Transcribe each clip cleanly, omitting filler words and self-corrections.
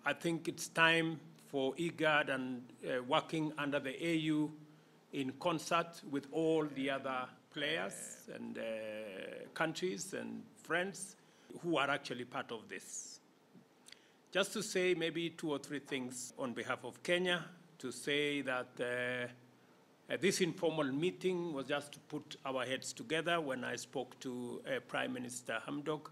I think it's time for IGAD and working under the AU in concert with all the other players and countries and friends who are actually part of this. Just to say maybe 2 or 3 things on behalf of Kenya, to say that this informal meeting was just to put our heads together when I spoke to Prime Minister Hamdok.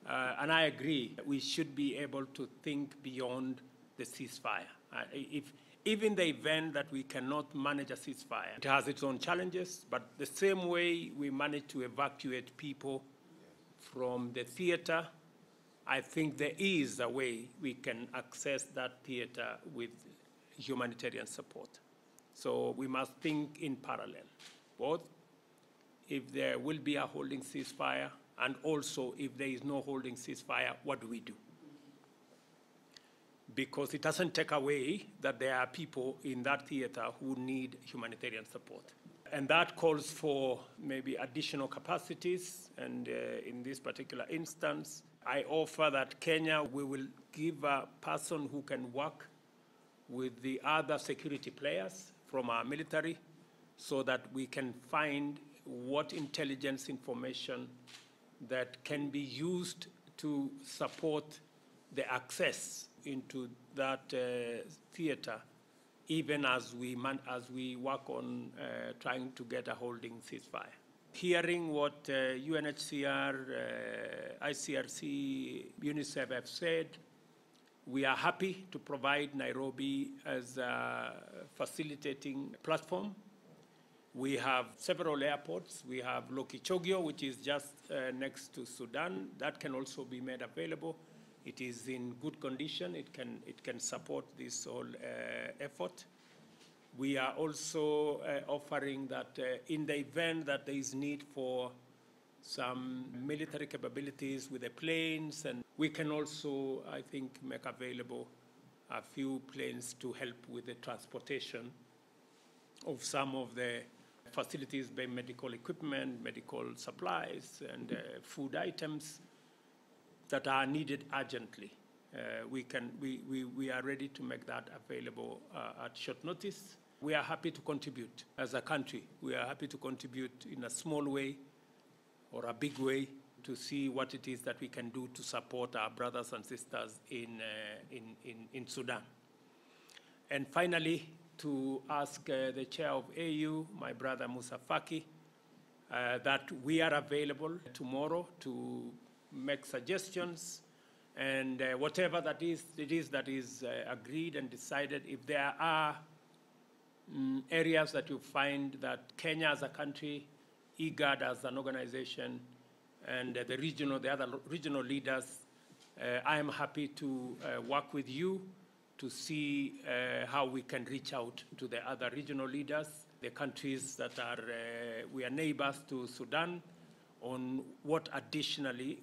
And I agree, we should be able to think beyond the ceasefire. If in the event that we cannot manage a ceasefire, it has its own challenges, but the same way we manage to evacuate people from the theater, I think there is a way we can access that theater with humanitarian support. So we must think in parallel, both if there will be a holding ceasefire and also if there is no holding ceasefire, what do we do? Because it doesn't take away that there are people in that theater who need humanitarian support. And that calls for maybe additional capacities, and in this particular instance, I offer that Kenya, we will give a person who can work with the other security players from our military so that we can find what intelligence information that can be used to support the access into that theater, even as we work on trying to get a holding ceasefire. Hearing what UNHCR, ICRC, UNICEF have said, we are happy to provide Nairobi as a facilitating platform. We have several airports. We have Lokichogio, which is just next to Sudan. That can also be made available. It is in good condition. It can support this whole effort. We are also offering that in the event that there is need for some military capabilities with the planes, and we can also, I think, make available a few planes to help with the transportation of some of the facilities, by medical equipment, medical supplies, and food items that are needed urgently. We are ready to make that available at short notice. We are happy to contribute as a country. We are happy to contribute in a small way or a big way to see what it is that we can do to support our brothers and sisters in Sudan. And finally, to ask the chair of AU, my brother Musa Faki, that we are available tomorrow to make suggestions, and whatever that is agreed and decided. If there are areas that you find that Kenya as a country, IGAD as an organization, and the other regional leaders, I am happy to work with you to see how we can reach out to the other regional leaders, the countries that we are neighbors to Sudan, on what additionally